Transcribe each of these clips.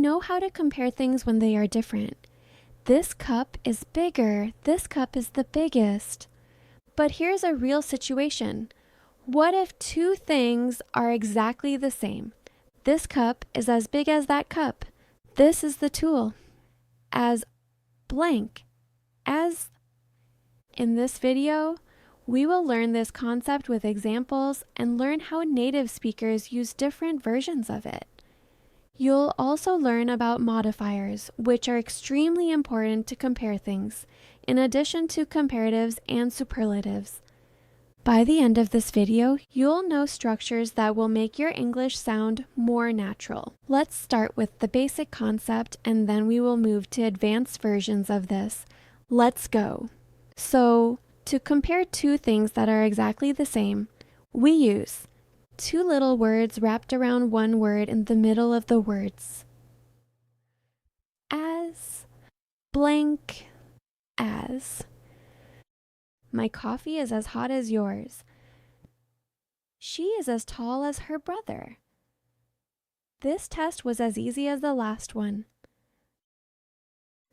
know how to compare things when they are different. This cup is bigger. This cup is the biggest. But here's a real situation. What if two things are exactly the same? This cup is as big as that cup. This is the tool. As blank. As. In this video, we will learn this concept with examples and learn how native speakers use different versions of it. You'll also learn about modifiers, which are extremely important to compare things, in addition to comparatives and superlatives. By the end of this video, you'll know structures that will make your English sound more natural. Let's start with the basic concept and then we will move to advanced versions of this. Let's go. So, to compare two things that are exactly the same, we use two little words wrapped around one word in the middle of the words. As, blank, as. My coffee is as hot as yours. She is as tall as her brother. This test was as easy as the last one.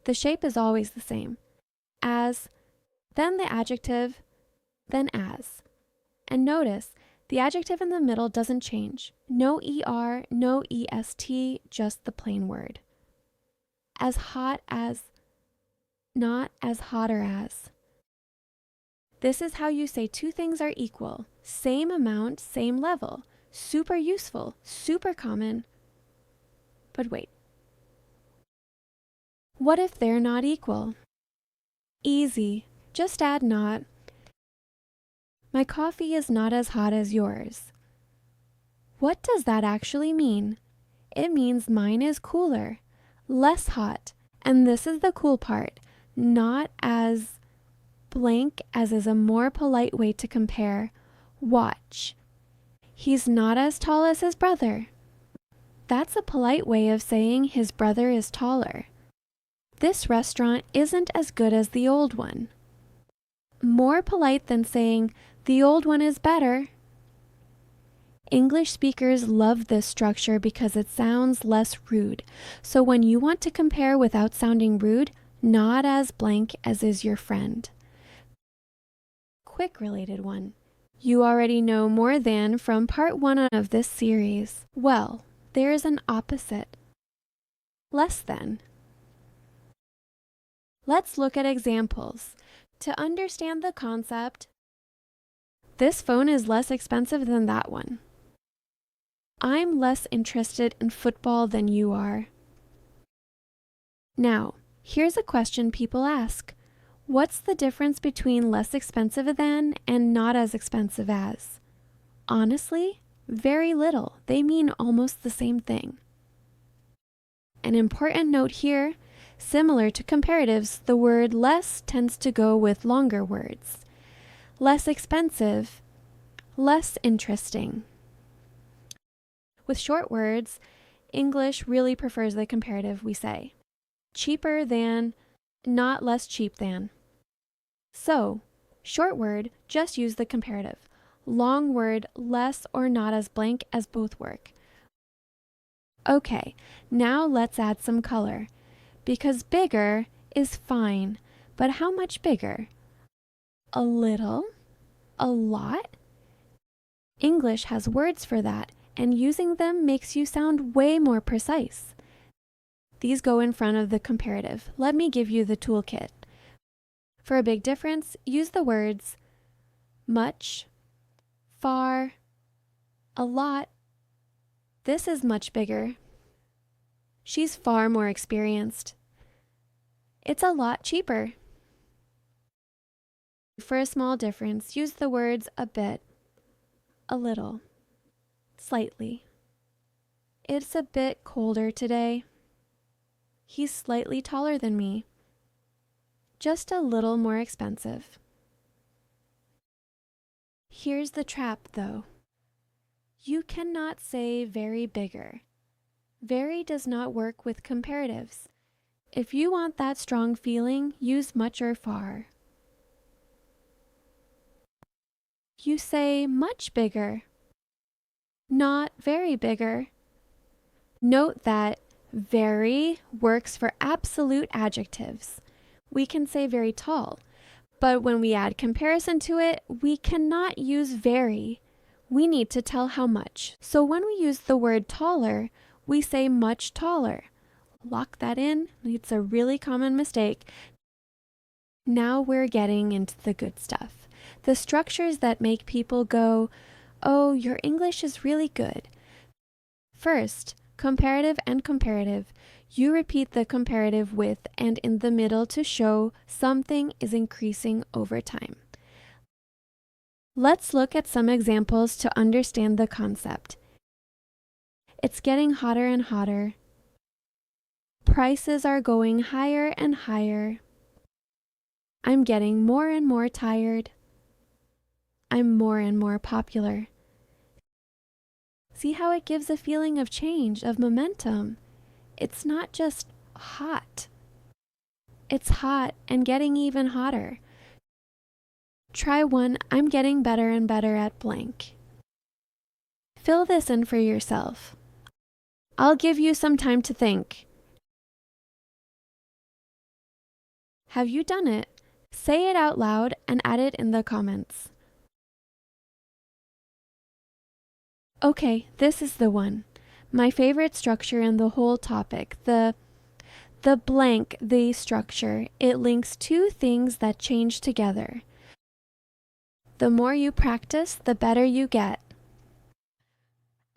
The shape is always the same. As, then the adjective, then as. And notice, the adjective in the middle doesn't change. No ER, no EST, just the plain word. As hot as, not as hotter as. This is how you say two things are equal. Same amount, same level. Super useful, super common. But wait. What if they're not equal? Easy. Just add not. My coffee is not as hot as yours. What does that actually mean? It means mine is cooler, less hot, and this is the cool part, not as blank as is a more polite way to compare. Watch. He's not as tall as his brother. That's a polite way of saying his brother is taller. This restaurant isn't as good as the old one. More polite than saying, the old one is better. English speakers love this structure because it sounds less rude. So when you want to compare without sounding rude, not as blank as is your friend. Quick related one. You already know more than from part 1 of this series. Well, there is an opposite. Less than. Let's look at examples. To understand the concept, this phone is less expensive than that one. I'm less interested in football than you are. Now, here's a question people ask. What's the difference between less expensive than and not as expensive as? Honestly, very little. They mean almost the same thing. An important note here, similar to comparatives, the word less tends to go with longer words. Less expensive, less interesting. With short words, English really prefers the comparative, we say. Cheaper than, not less cheap than. So, short word, just use the comparative. Long word, less or not as blank as both work. Okay, now let's add some color. Because bigger is fine, but how much bigger? A little? A lot? English has words for that, and using them makes you sound way more precise. These go in front of the comparative. Let me give you the toolkit. For a big difference, use the words much, far, a lot. This is much bigger. She's far more experienced. It's a lot cheaper. For a small difference, use the words a bit, a little, slightly. It's a bit colder today. He's slightly taller than me. Just a little more expensive. Here's the trap, though. You cannot say very bigger. Very does not work with comparatives. If you want that strong feeling, use much or far. You say much bigger, not very bigger. Note that Very works for absolute adjectives. We can say very tall, but when we add comparison to it, we cannot use very. We need to tell how much. So when we use the word taller, we say much taller. Lock that in. It's a really common mistake. Now we're getting into the good stuff. The structures that make people go, "Oh, your English is really good." First, comparative and comparative. You repeat the comparative with and in the middle to show something is increasing over time. Let's look at some examples to understand the concept. It's getting hotter and hotter. Prices are going higher and higher. I'm getting more and more tired. I'm more and more popular. See how it gives a feeling of change, of momentum. It's not just hot. It's hot and getting even hotter. Try one, I'm getting better and better at blank. Fill this in for yourself. I'll give you some time to think. Have you done it? Say it out loud and add it in the comments. Okay, this is the one. My favorite structure in the whole topic, the blank, the structure. It links two things that change together. The more you practice, the better you get.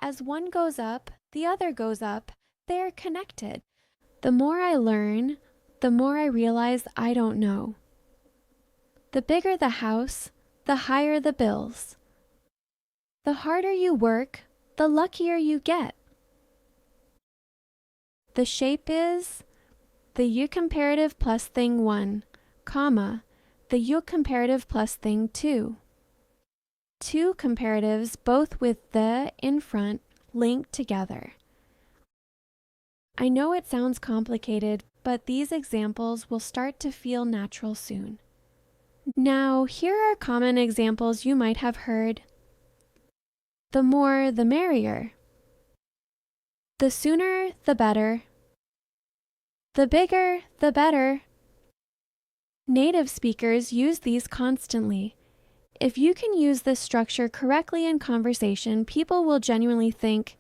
As one goes up, the other goes up. They are connected. The more I learn, the more I realize I don't know. The bigger the house, the higher the bills. The harder you work, the luckier you get. The shape is the you comparative plus thing 1, comma, the you comparative plus thing 2. Two comparatives, both with the in front, linked together. I know it sounds complicated, but these examples will start to feel natural soon. Now, here are common examples you might have heard. The more, the merrier. The sooner, the better. The bigger, the better. Native speakers use these constantly. If you can use this structure correctly in conversation, people will genuinely think,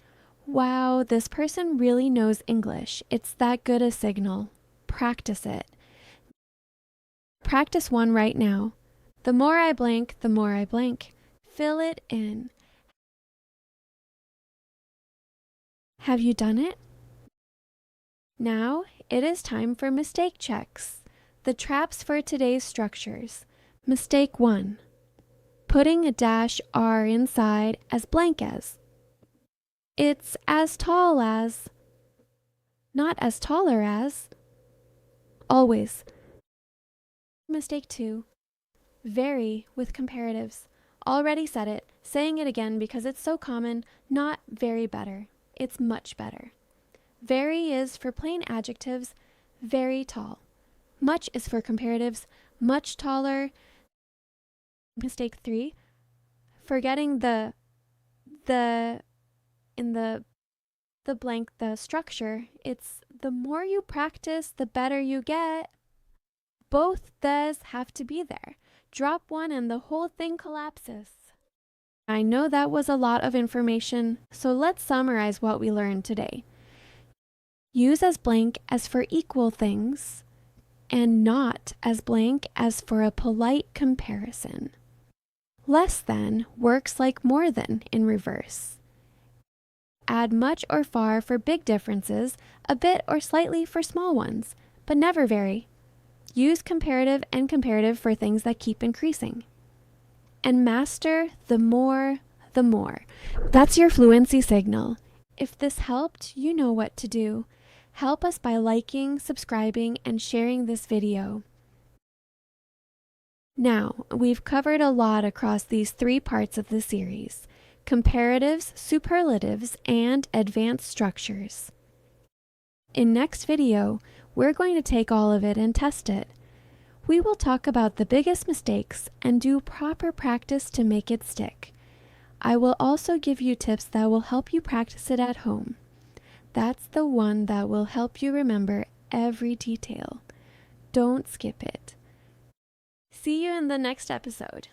"Wow, this person really knows English. It's that good a signal." Practice it. Practice one right now. The more I blank, the more I blank. Fill it in. Have you done it? Now, it is time for mistake checks. The traps for today's structures. Mistake 1. Putting a dash R inside as blank as. It's as tall as. Not as taller as. Always. Mistake 2. Very with comparatives. Already said it, saying it again because it's so common, not very better. It's much better. Very is for plain adjectives, very tall. Much is for comparatives, much taller. Mistake 3, forgetting the blank, the structure. It's the more you practice, the better you get. Both does have to be there. Drop one and the whole thing collapses. I know that was a lot of information, so let's summarize what we learned today. Use as blank as for equal things, and not as blank as for a polite comparison. Less than works like more than in reverse. Add much or far for big differences, a bit or slightly for small ones, but never very. Use comparative and comparative for things that keep increasing. And master the more, the more. That's your fluency signal. If this helped, you know what to do. Help us by liking, subscribing, and sharing this video. Now, we've covered a lot across these 3 parts of the series: comparatives, superlatives, and advanced structures. In next video, we're going to take all of it and test it. We will talk about the biggest mistakes and do proper practice to make it stick. I will also give you tips that will help you practice it at home. That's the one that will help you remember every detail. Don't skip it. See you in the next episode.